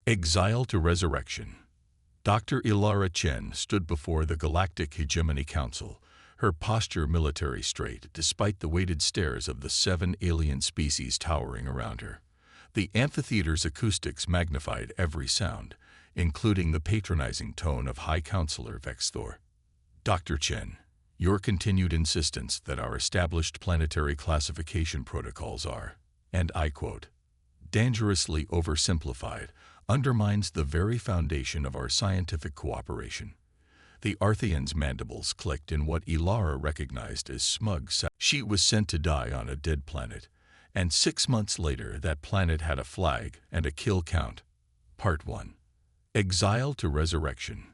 Exile to resurrection. Dr. Ilara Chen stood before the Galactic Hegemony Council, her posture military straight despite the weighted stares of the 7 alien species towering around her. The amphitheater's acoustics magnified every sound, including the patronizing tone of High Counselor Vexthor. Dr. Chen, your continued insistence that our established planetary classification protocols are, and I quote, dangerously oversimplified, undermines the very foundation of our scientific cooperation. The Arthean's mandibles clicked in what Ilara recognized as smug. She was sent to die on a dead planet, and 6 months later that planet had a flag and a kill count. Part 1. Exile to resurrection.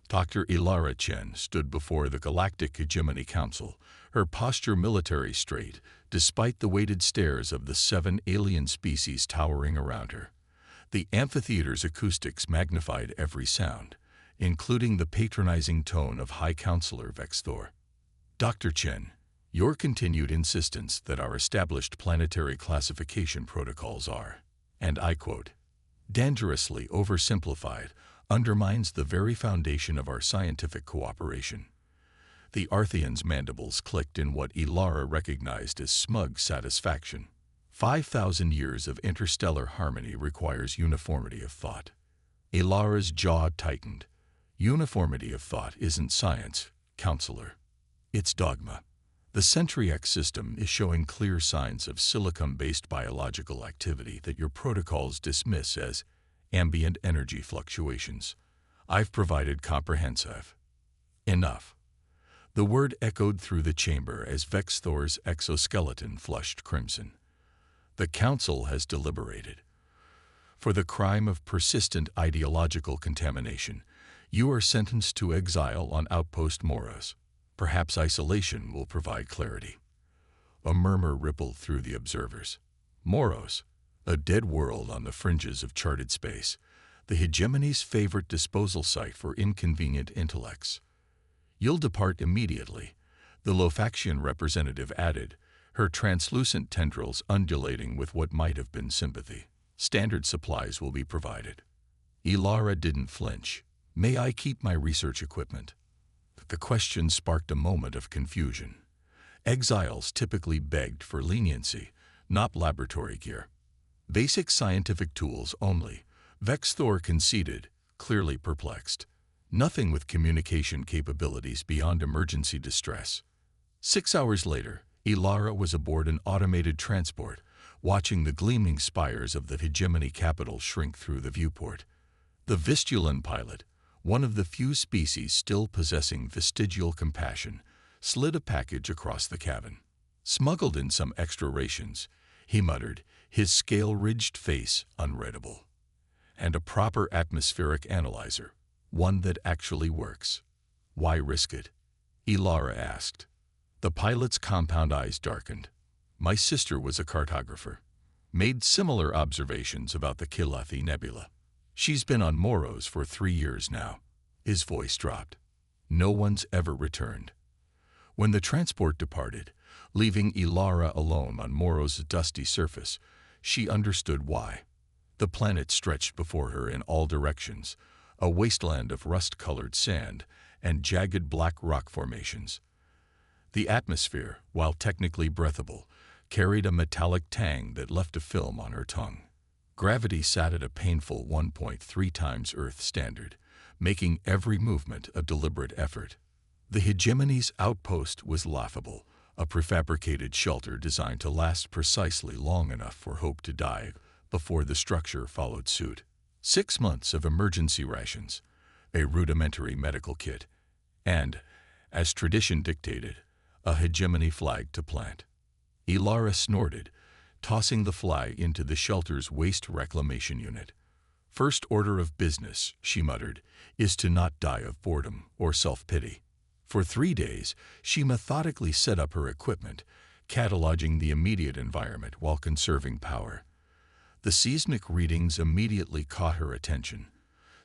Dr. Ilara Chen stood before the Galactic Hegemony Council, her posture military straight, despite the weighted stares of the 7 alien species towering around her. The amphitheater's acoustics magnified every sound, including the patronizing tone of High Counselor Vexthor. Dr. Chen, your continued insistence that our established planetary classification protocols are, and I quote, dangerously oversimplified, undermines the very foundation of our scientific cooperation. The Arthean's mandibles clicked in what Ilara recognized as smug satisfaction. 5,000 years of interstellar harmony requires uniformity of thought. Ilara's jaw tightened. Uniformity of thought isn't science, counselor. It's dogma. The Century X system is showing clear signs of silicon-based biological activity that your protocols dismiss as ambient energy fluctuations. I've provided comprehensive. Enough. The word echoed through the chamber as Vexthor's exoskeleton flushed crimson. The Council has deliberated. For the crime of persistent ideological contamination, you are sentenced to exile on Outpost Moros. Perhaps isolation will provide clarity. A murmur rippled through the observers. Moros, a dead world on the fringes of charted space, the hegemony's favorite disposal site for inconvenient intellects. You'll depart immediately, the Lofaxian representative added, her translucent tendrils undulating with what might have been sympathy. Standard supplies will be provided. Ilara didn't flinch. May I keep my research equipment? The question sparked a moment of confusion. Exiles typically begged for leniency, not laboratory gear. Basic scientific tools only, Vexthor conceded, clearly perplexed. Nothing with communication capabilities beyond emergency distress. 6 hours later, Ilara was aboard an automated transport, watching the gleaming spires of the hegemony capital shrink through the viewport. The Vistulan pilot, one of the few species still possessing vestigial compassion, slid a package across the cabin. Smuggled in some extra rations, he muttered, his scale-ridged face unreadable. And a proper atmospheric analyzer, one that actually works. Why risk it? Ilara asked. The pilot's compound eyes darkened. My sister was a cartographer. Made similar observations about the Kilathi Nebula. She's been on Moros for 3 years now. His voice dropped. No one's ever returned. When the transport departed, leaving Ilara alone on Moros' dusty surface, she understood why. The planet stretched before her in all directions, a wasteland of rust-colored sand and jagged black rock formations. The atmosphere, while technically breathable, carried a metallic tang that left a film on her tongue. Gravity sat at a painful 1.3 times Earth standard, making every movement a deliberate effort. The hegemony's outpost was laughable, a prefabricated shelter designed to last precisely long enough for hope to die before the structure followed suit. 6 months of emergency rations, a rudimentary medical kit, and, as tradition dictated, a hegemony flag to plant. Ilara snorted, tossing the flag into the shelter's waste reclamation unit. First order of business, she muttered, is to not die of boredom or self-pity. For 3 days, she methodically set up her equipment, cataloging the immediate environment while conserving power. The seismic readings immediately caught her attention.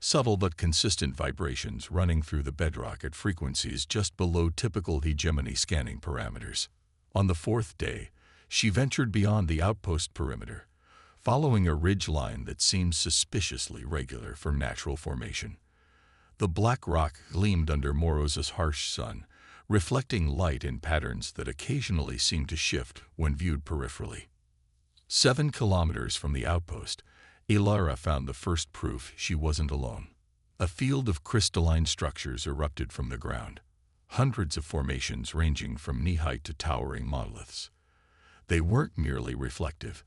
Subtle but consistent vibrations running through the bedrock at frequencies just below typical hegemony scanning parameters. On the 4th day, she ventured beyond the outpost perimeter, following a ridgeline that seemed suspiciously regular for natural formation. The black rock gleamed under Moroz's harsh sun, reflecting light in patterns that occasionally seemed to shift when viewed peripherally. 7 kilometers from the outpost, Ilara found the first proof she wasn't alone. A field of crystalline structures erupted from the ground, hundreds of formations ranging from knee-height to towering monoliths. They weren't merely reflective.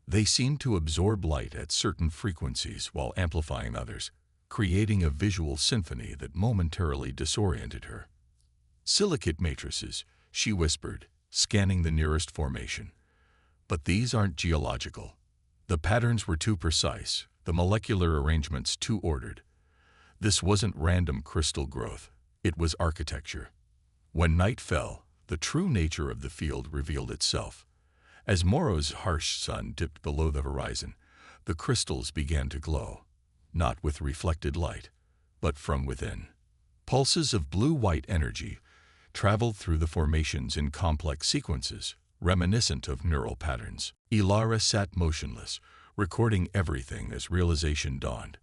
They seemed to absorb light at certain frequencies while amplifying others, creating a visual symphony that momentarily disoriented her. "Silicate matrices," she whispered, scanning the nearest formation. "But these aren't geological. The patterns were too precise, the molecular arrangements too ordered. This wasn't random crystal growth, it was architecture." When night fell, the true nature of the field revealed itself. As Moroz's harsh sun dipped below the horizon, the crystals began to glow, not with reflected light, but from within. Pulses of blue-white energy traveled through the formations in complex sequences, reminiscent of neural patterns. Ilara sat motionless, recording everything as realization dawned.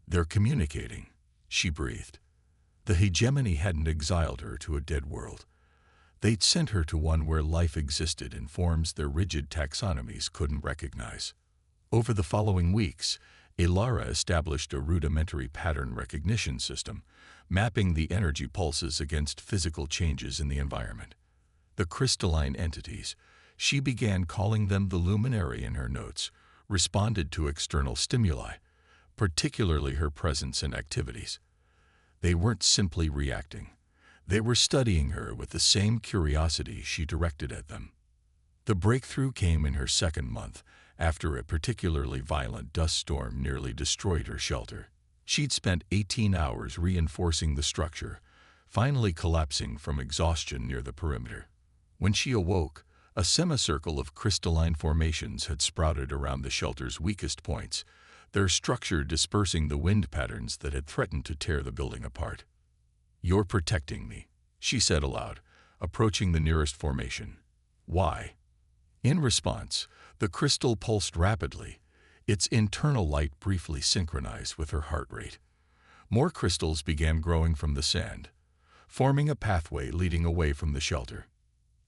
"They're communicating," she breathed. The hegemony hadn't exiled her to a dead world. They'd sent her to one where life existed in forms their rigid taxonomies couldn't recognize. Over the following weeks, Ilara established a rudimentary pattern recognition system, mapping the energy pulses against physical changes in the environment. The crystalline entities, she began calling them the luminary in her notes, responded to external stimuli, particularly her presence and activities. They weren't simply reacting. They were studying her with the same curiosity she directed at them. The breakthrough came in her second month, after a particularly violent dust storm nearly destroyed her shelter. She'd spent 18 hours reinforcing the structure, finally collapsing from exhaustion near the perimeter. When she awoke, a semicircle of crystalline formations had sprouted around the shelter's weakest points, their structure dispersing the wind patterns that had threatened to tear the building apart. "You're protecting me," she said aloud, approaching the nearest formation. "Why?" In response, the crystal pulsed rapidly, its internal light briefly synchronized with her heart rate. More crystals began growing from the sand, forming a pathway leading away from the shelter.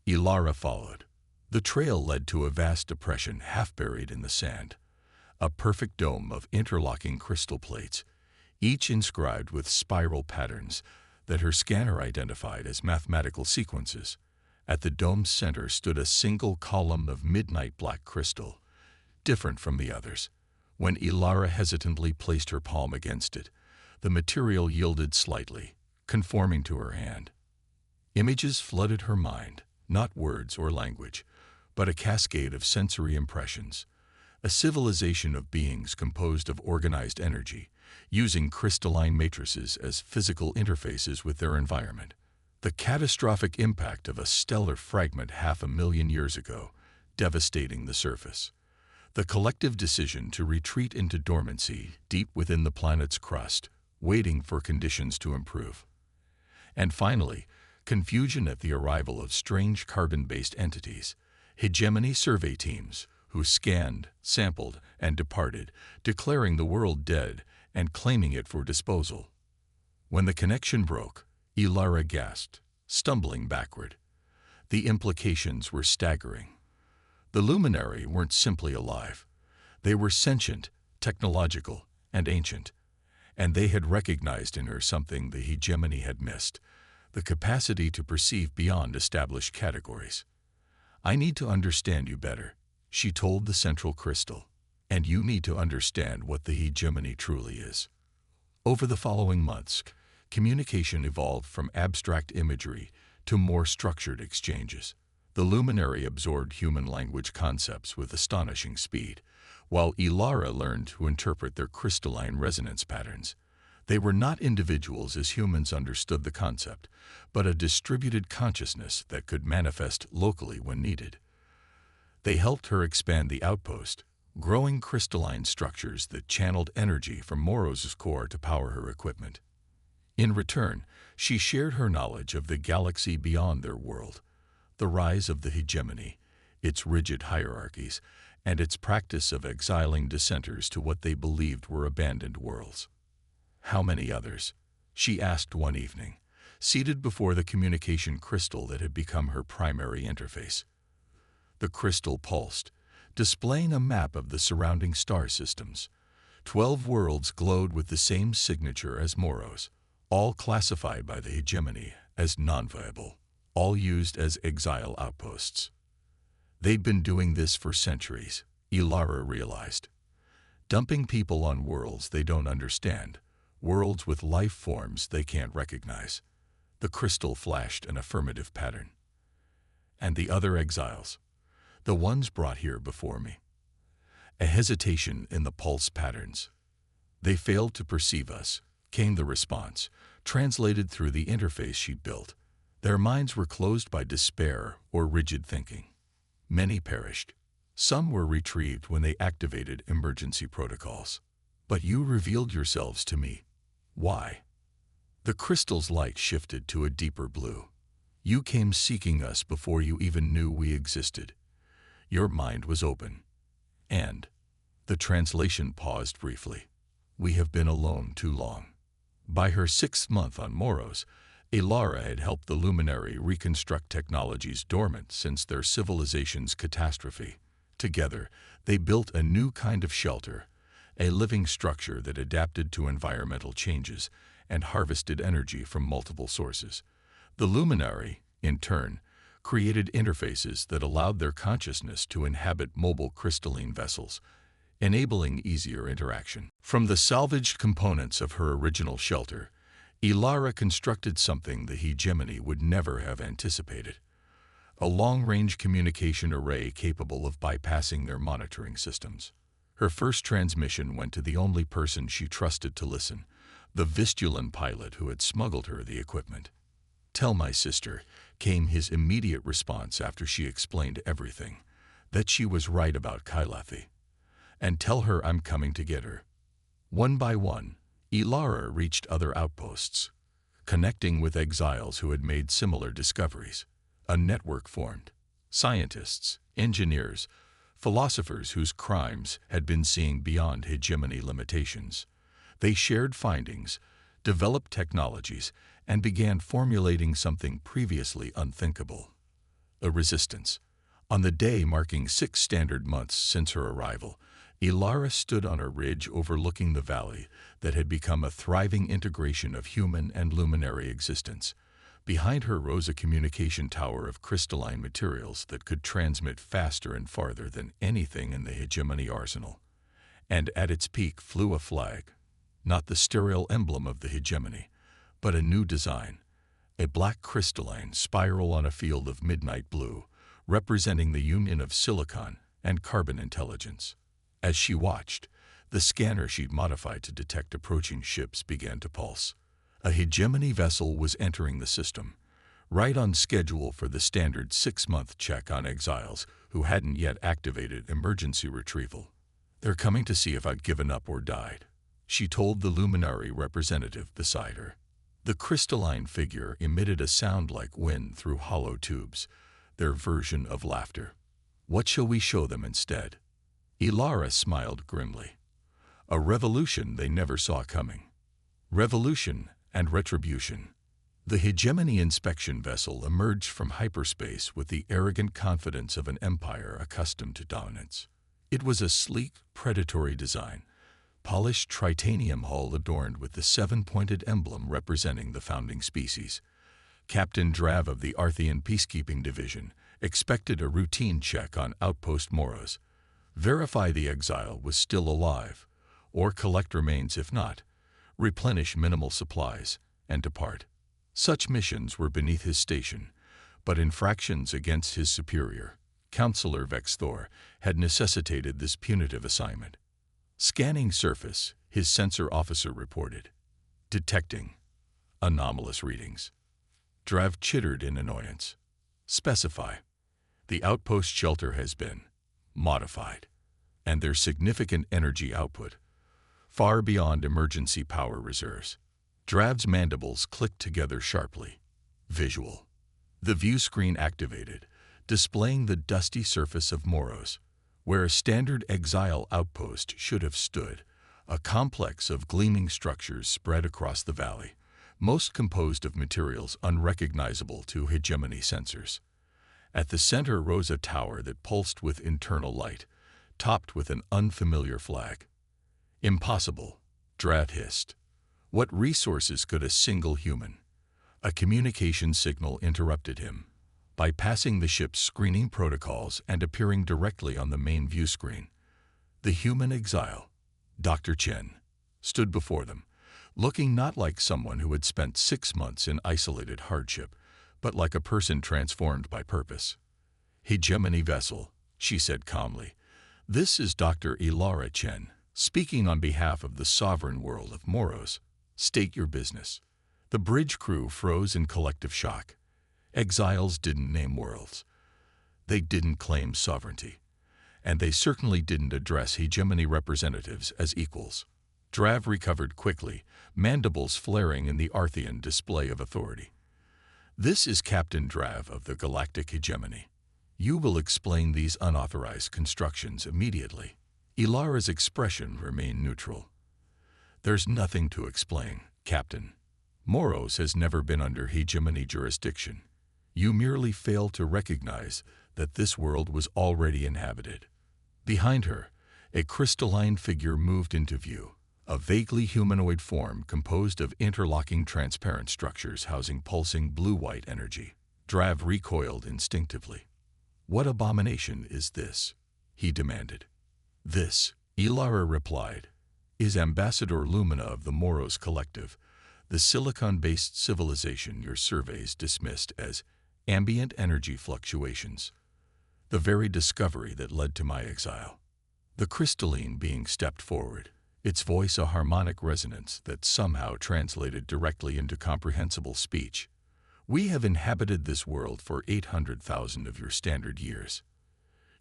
Ilara followed. The trail led to a vast depression half buried in the sand, a perfect dome of interlocking crystal plates, each inscribed with spiral patterns that her scanner identified as mathematical sequences. At the dome's center stood a single column of midnight black crystal, different from the others. When Ilara hesitantly placed her palm against it, the material yielded slightly, conforming to her hand. Images flooded her mind, not words or language, but a cascade of sensory impressions. A civilization of beings composed of organized energy, using crystalline matrices as physical interfaces with their environment. The catastrophic impact of a stellar fragment 500,000 years ago, devastating the surface. The collective decision to retreat into dormancy deep within the planet's crust, waiting for conditions to improve. And finally, confusion at the arrival of strange carbon-based entities, hegemony survey teams, who scanned, sampled, and departed, declaring the world dead and claiming it for disposal. When the connection broke, Ilara gasped, stumbling backward. The implications were staggering. The luminary weren't simply alive. They were sentient, technological, and ancient. And they had recognized in her something the hegemony had missed, the capacity to perceive beyond established categories. "I need to understand you better," she told the central crystal, "and you need to understand what the hegemony truly is." Over the following months, communication evolved from abstract imagery to more structured exchanges. The luminary absorbed human language concepts with astonishing speed, while Ilara learned to interpret their crystalline resonance patterns. They were not individuals as humans understood the concept, but a distributed consciousness that could manifest locally when needed. They helped her expand the outpost, growing crystalline structures that channeled energy from Moroz's core to power her equipment. In return, she shared her knowledge of the galaxy beyond their world, the rise of the hegemony, its rigid hierarchies, and its practice of exiling dissenters to what they believed were abandoned worlds. "How many others?" she asked one evening, seated before the communication crystal that had become her primary interface. The crystal pulsed, displaying a map of the surrounding star systems. 12 worlds glowed with the same signature as Moros, all classified by the hegemony as non-viable, all used as exile outposts. They'd been doing this for centuries, Ilara realized. Dumping people on worlds they don't understand, worlds with life forms they can't recognize. The crystal flashed an affirmative pattern. "And the other exiles? The ones brought here before me?" A hesitation in the pulse patterns. "They failed to perceive us," came the response, translated through the interface she'd built. Their minds were closed by despair or rigid thinking. Many perished. Some were retrieved when they activated emergency protocols. "But you revealed yourselves to me. Why?" The crystal's light shifted to a deeper blue. "You came seeking us before you even knew we existed. Your mind was open. And," the translation paused briefly, "we have been alone too long." By her 6th month on Moros, Ilara had helped the Luminary reconstruct technologies dormant since their civilization's catastrophe. Together, they built a new kind of shelter, a living structure that adapted to environmental changes and harvested energy from multiple sources. The Luminary, in turn, created interfaces that allowed their consciousness to inhabit mobile crystalline vessels, enabling easier interaction. From the salvaged components of her original shelter, Ilara constructed something the hegemony would never have anticipated: a long-range communication array capable of bypassing their monitoring systems. Her first transmission went to the only person she trusted to listen, the Vistulan pilot who had smuggled her the equipment. "Tell my sister," came his immediate response after she explained everything, "that she was right about Kylathi. And tell her I'm coming to get her." One by one, Ilara reached other outposts, connecting with exiles who had made similar discoveries. A network formed. Scientists, engineers, philosophers whose crimes had been seeing beyond hegemony limitations. They shared findings, developed technologies, and began formulating something previously unthinkable: a resistance. On the day marking 6 standard months since her arrival, Ilara stood on a ridge overlooking the valley that had become a thriving integration of human and luminary existence. Behind her rose a communication tower of crystalline materials that could transmit faster and farther than anything in the hegemony arsenal. And at its peak flew a flag, not the sterile emblem of the hegemony, but a new design, a black crystalline spiral on a field of midnight blue, representing the union of silicon and carbon intelligence. As she watched, the scanner she'd modified to detect approaching ships began to pulse. A hegemony vessel was entering the system, right on schedule for the standard 6-month check on exiles who hadn't yet activated emergency retrieval. "They're coming to see if I'd given up or died," she told the luminary representative beside her. The crystalline figure emitted a sound like wind through hollow tubes, their version of laughter. "What shall we show them instead?" Ilara smiled grimly. A revolution they never saw coming. Revolution and retribution. The hegemony inspection vessel emerged from hyperspace with the arrogant confidence of an empire accustomed to dominance. It was a sleek, predatory design, polished tritanium hull adorned with the 7-pointed emblem representing the founding species. Captain Drav of the Arthean Peacekeeping Division expected a routine check on outpost Moros, verify the exile was still alive, or collect remains if not, replenish minimal supplies, and depart. Such missions were beneath his station, but infractions against his superior, Counselor Vexthor, had necessitated this punitive assignment. Scanning surface, his sensor officer reported. Detecting anomalous readings. Drav chittered in annoyance. Specify. The outpost shelter has been modified, and their significant energy output, far beyond emergency power reserves. Drav's mandibles clicked together sharply. Visual. The view screen activated, displaying the dusty surface of Moros, Where a standard exile outpost should have stood, a complex of gleaming structures spread across the valley, most composed of materials unrecognizable to hegemony sensors. At the center rose a tower that pulsed with internal light, topped with an unfamiliar flag. Impossible, Drat hissed. What resources could a single human? A communication signal interrupted him, bypassing the ship's screening protocols and appearing directly on the main view screen. The human exile, Dr. Chen, stood before them, looking not like someone who had spent 6 months in isolated hardship, but like a person transformed by purpose. Hegemony vessel, she said calmly. This is Dr. Ilara Chen, speaking on behalf of the sovereign world of Moros. State your business. The bridge crew froze in collective shock. Exiles didn't name worlds. They didn't claim sovereignty. And they certainly didn't address hegemony representatives as equals. Drav recovered quickly, mandibles flaring in the Arthean display of authority. This is Captain Drav of the Galactic Hegemony. You will explain these unauthorized constructions immediately. Ilara's expression remained neutral. There's nothing to explain, Captain. Moros has never been under hegemony jurisdiction. You merely fail to recognize that this world was already inhabited. Behind her, a crystalline figure moved into view, a vaguely humanoid form composed of interlocking transparent structures housing pulsing blue-white energy. Drav recoiled instinctively. What abomination is this? He demanded. This, Ilara replied, is Ambassador Lumina of the Moros Collective, the silicon-based civilization your surveys dismissed as ambient energy fluctuations, the very discovery that led to my exile. The crystalline being stepped forward, its voice a harmonic resonance that somehow translated directly into comprehensible speech. We have inhabited this world for 800,000 of your standard years.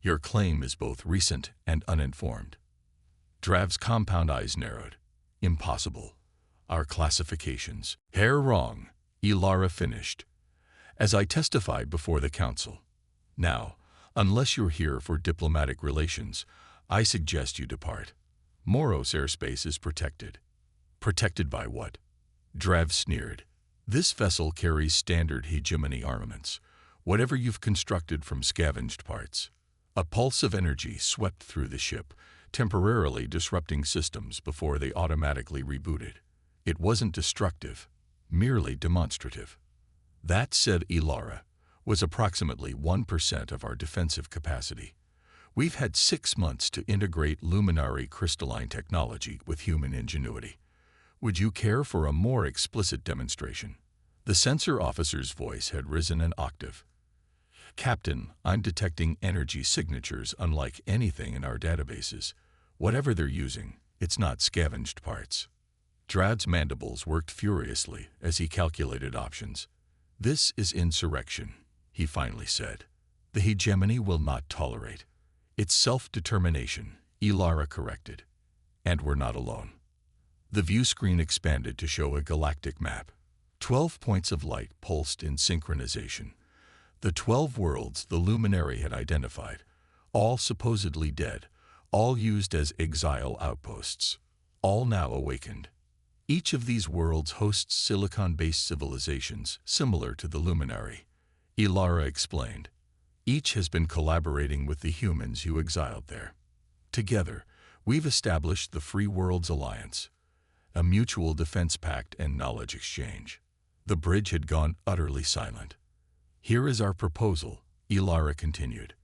Your claim is both recent and uninformed. Drav's compound eyes narrowed. Impossible. Our classifications. Hair wrong, Ilara finished. As I testified before the council. Now, unless you're here for diplomatic relations, I suggest you depart. Moros airspace is protected. Protected by what? Drav sneered. This vessel carries standard hegemony armaments, whatever you've constructed from scavenged parts. A pulse of energy swept through the ship, temporarily disrupting systems before they automatically rebooted. It wasn't destructive, merely demonstrative. That, said Ilara, was approximately 1% of our defensive capacity. We've had 6 months to integrate luminary crystalline technology with human ingenuity. Would you care for a more explicit demonstration? The sensor officer's voice had risen an octave. Captain, I'm detecting energy signatures unlike anything in our databases. Whatever they're using, it's not scavenged parts. Drad's mandibles worked furiously as he calculated options. This is insurrection, he finally said. The hegemony will not tolerate. It's self-determination, Ilara corrected. And we're not alone. The view screen expanded to show a galactic map. 12 points of light pulsed in synchronization. The 12 worlds the luminary had identified, all supposedly dead, all used as exile outposts, all now awakened. Each of these worlds hosts silicon-based civilizations similar to the luminary, Ilara explained. Each has been collaborating with the humans you exiled there. Together, we've established the Free Worlds Alliance, a mutual defense pact and knowledge exchange. The bridge had gone utterly silent. Here is our proposal, Ilara continued.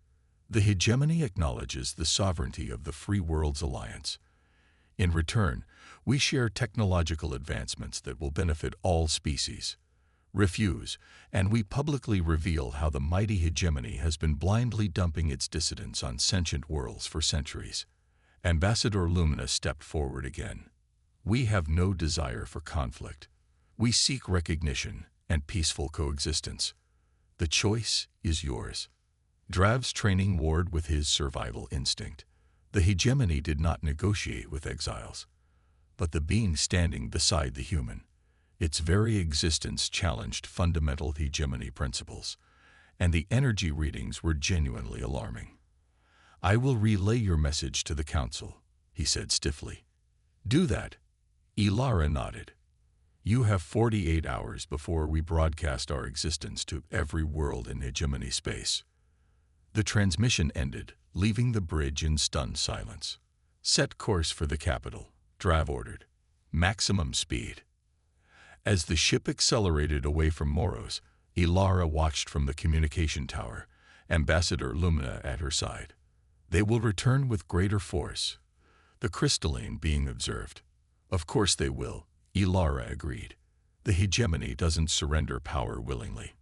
The hegemony acknowledges the sovereignty of the Free Worlds Alliance. In return, we share technological advancements that will benefit all species. Refuse, and we publicly reveal how the mighty hegemony has been blindly dumping its dissidents on sentient worlds for centuries. Ambassador Lumina stepped forward again. We have no desire for conflict. We seek recognition and peaceful coexistence. The choice is yours. Drav's training warred with his survival instinct. The hegemony did not negotiate with exiles, but the being standing beside the human. Its very existence challenged fundamental hegemony principles, and the energy readings were genuinely alarming. I will relay your message to the Council, he said stiffly. Do that. Ilara nodded. You have 48 hours before we broadcast our existence to every world in hegemony space. The transmission ended, leaving the bridge in stunned silence. Set course for the capital, Drav ordered. Maximum speed. As the ship accelerated away from Moros, Ilara watched from the communication tower, Ambassador Lumina at her side. They will return with greater force. The crystalline being observed. Of course they will, Ilara agreed. The hegemony doesn't surrender power willingly.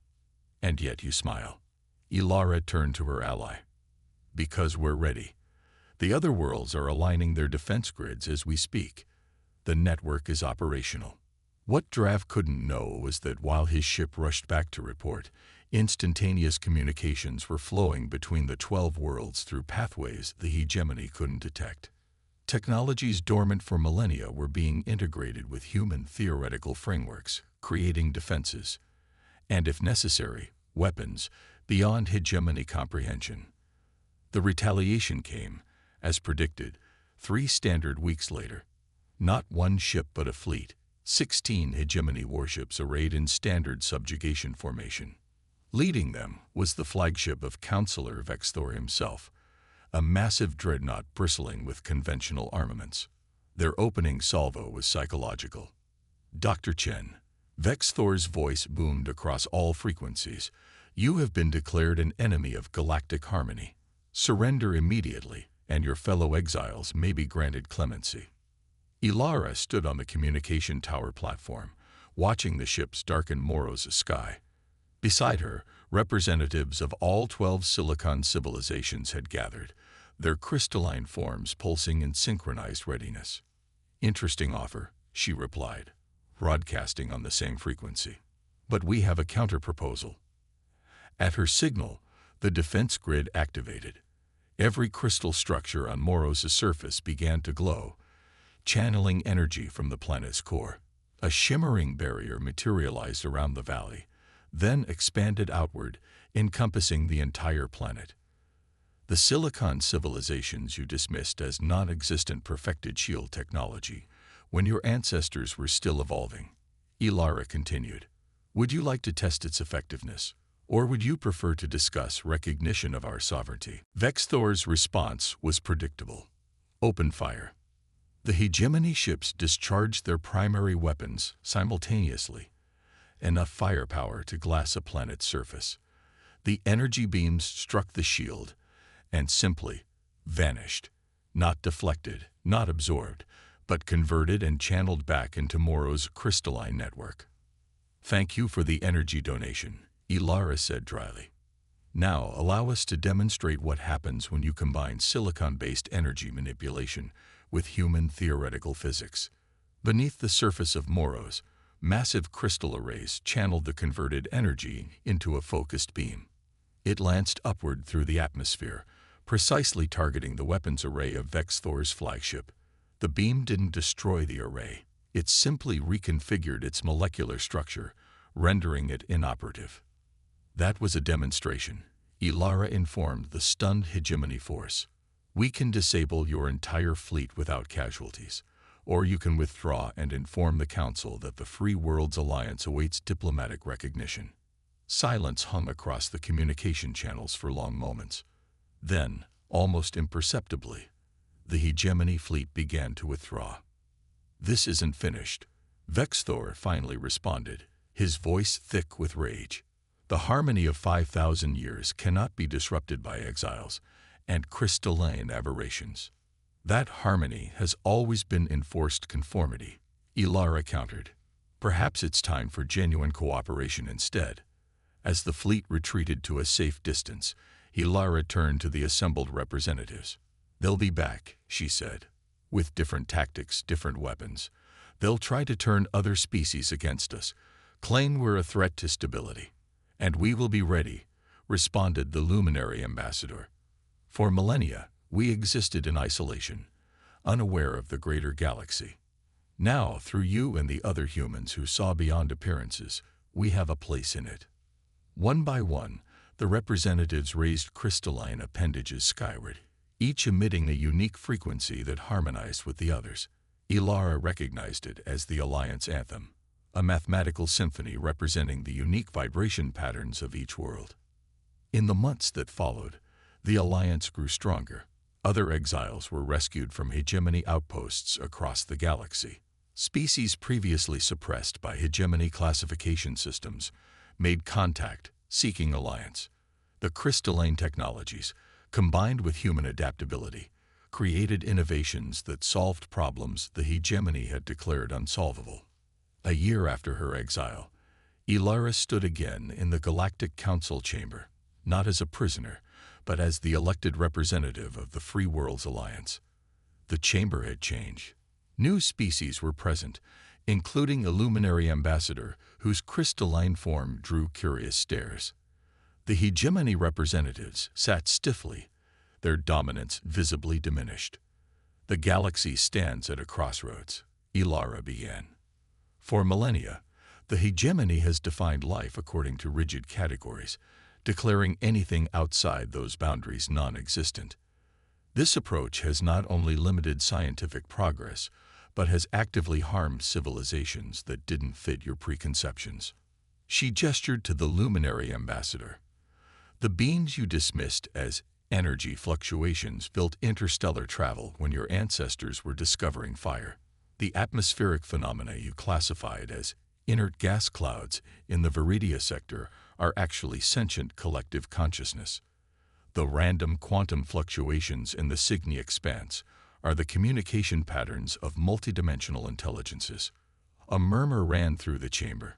And yet you smile. Ilara turned to her ally. Because we're ready. The other worlds are aligning their defense grids as we speak. The network is operational. What Drav couldn't know was that while his ship rushed back to report, instantaneous communications were flowing between the 12 worlds through pathways the hegemony couldn't detect. Technologies dormant for millennia were being integrated with human theoretical frameworks, creating defenses, and if necessary, weapons, beyond hegemony comprehension. The retaliation came, as predicted, 3 standard weeks later. Not one ship but a fleet, 16 hegemony warships arrayed in standard subjugation formation. Leading them was the flagship of Counselor Vexthor himself, a massive dreadnought bristling with conventional armaments. Their opening salvo was psychological. Dr. Chen, Vexthor's voice boomed across all frequencies. You have been declared an enemy of galactic harmony. Surrender immediately, and your fellow exiles may be granted clemency. Ilara stood on the communication tower platform, watching the ships darken Moros' sky. Beside her, representatives of all 12 Silicon civilizations had gathered, their crystalline forms pulsing in synchronized readiness. Interesting offer, she replied, broadcasting on the same frequency. But we have a counter-proposal. At her signal, the defense grid activated. Every crystal structure on Moros' surface began to glow, channeling energy from the planet's core. A shimmering barrier materialized around the valley, then expanded outward, encompassing the entire planet. The Silicon civilizations you dismissed as non-existent perfected shield technology when your ancestors were still evolving. Ilara continued. Would you like to test its effectiveness? Or would you prefer to discuss recognition of our sovereignty? Vexthor's response was predictable. Open fire. The hegemony ships discharged their primary weapons simultaneously, enough firepower to glass a planet's surface. The energy beams struck the shield and simply vanished, not deflected, not absorbed, but converted and channeled back into Moros' crystalline network. Thank you for the energy donation, Ilara said dryly. Now allow us to demonstrate what happens when you combine silicon-based energy manipulation with human theoretical physics. Beneath the surface of Moros, massive crystal arrays channeled the converted energy into a focused beam. It lanced upward through the atmosphere, precisely targeting the weapons array of Vexthor's flagship. The beam didn't destroy the array. It simply reconfigured its molecular structure, rendering it inoperative. That was a demonstration, Ilara informed the stunned hegemony force. We can disable your entire fleet without casualties, or you can withdraw and inform the Council that the Free Worlds Alliance awaits diplomatic recognition. Silence hung across the communication channels for long moments. Then, almost imperceptibly, the hegemony fleet began to withdraw. This isn't finished, Vexthor finally responded, his voice thick with rage. The harmony of 5,000 years cannot be disrupted by exiles and crystalline aberrations. That harmony has always been enforced conformity, Ilara countered. Perhaps it's time for genuine cooperation instead. As the fleet retreated to a safe distance, Ilara turned to the assembled representatives. They'll be back, she said. With different tactics, different weapons. They'll try to turn other species against us, claim we're a threat to stability. And we will be ready, responded the luminary ambassador. For millennia, we existed in isolation, unaware of the greater galaxy. Now, through you and the other humans who saw beyond appearances, we have a place in it. One by one, the representatives raised crystalline appendages skyward. each emitting a unique frequency that harmonized with the others. Ilara recognized it as the Alliance Anthem, a mathematical symphony representing the unique vibration patterns of each world. In the months that followed, the Alliance grew stronger. Other exiles were rescued from hegemony outposts across the galaxy. Species previously suppressed by hegemony classification systems made contact, seeking alliance. The crystalline technologies, combined with human adaptability, created innovations that solved problems the hegemony had declared unsolvable. A year after her exile, Ilara stood again in the Galactic Council chamber, not as a prisoner, but as the elected representative of the Free Worlds Alliance. The chamber had changed. New species were present, including a luminary ambassador whose crystalline form drew curious stares. The hegemony representatives sat stiffly, their dominance visibly diminished. The galaxy stands at a crossroads, Ilara began. For millennia, the hegemony has defined life according to rigid categories, declaring anything outside those boundaries non-existent. This approach has not only limited scientific progress, but has actively harmed civilizations that didn't fit your preconceptions. She gestured to the luminary ambassador. The beings you dismissed as energy fluctuations built interstellar travel when your ancestors were discovering fire. The atmospheric phenomena you classified as inert gas clouds in the Viridia sector are actually sentient collective consciousness. The random quantum fluctuations in the Cygni expanse are the communication patterns of multidimensional intelligences. A murmur ran through the chamber.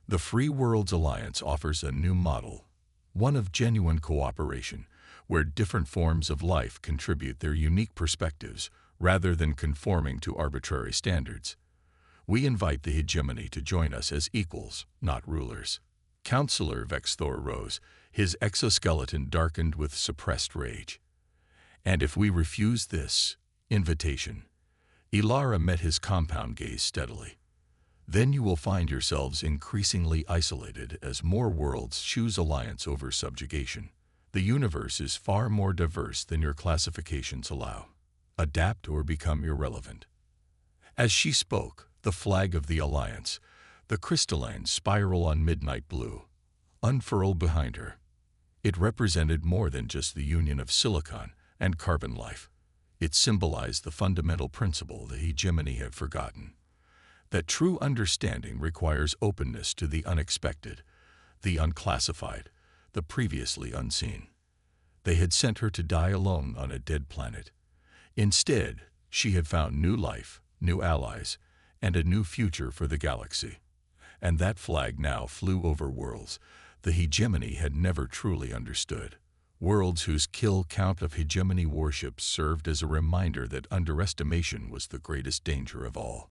The Free Worlds Alliance offers a new model, one of genuine cooperation, where different forms of life contribute their unique perspectives rather than conforming to arbitrary standards. We invite the hegemony to join us as equals, not rulers. Counselor Vexthor rose, his exoskeleton darkened with suppressed rage. And if we refuse this invitation, Ilara met his compound gaze steadily. Then you will find yourselves increasingly isolated as more worlds choose alliance over subjugation. The universe is far more diverse than your classifications allow. Adapt or become irrelevant. As she spoke, the flag of the Alliance, the crystalline spiral on midnight blue, unfurled behind her. It represented more than just the union of silicon and carbon life. It symbolized the fundamental principle the hegemony had forgotten, that true understanding requires openness to the unexpected, the unclassified, the previously unseen. They had sent her to die alone on a dead planet. Instead, she had found new life, new allies, and a new future for the galaxy. And that flag now flew over worlds the hegemony had never truly understood. Worlds whose kill count of hegemony warships served as a reminder that underestimation was the greatest danger of all.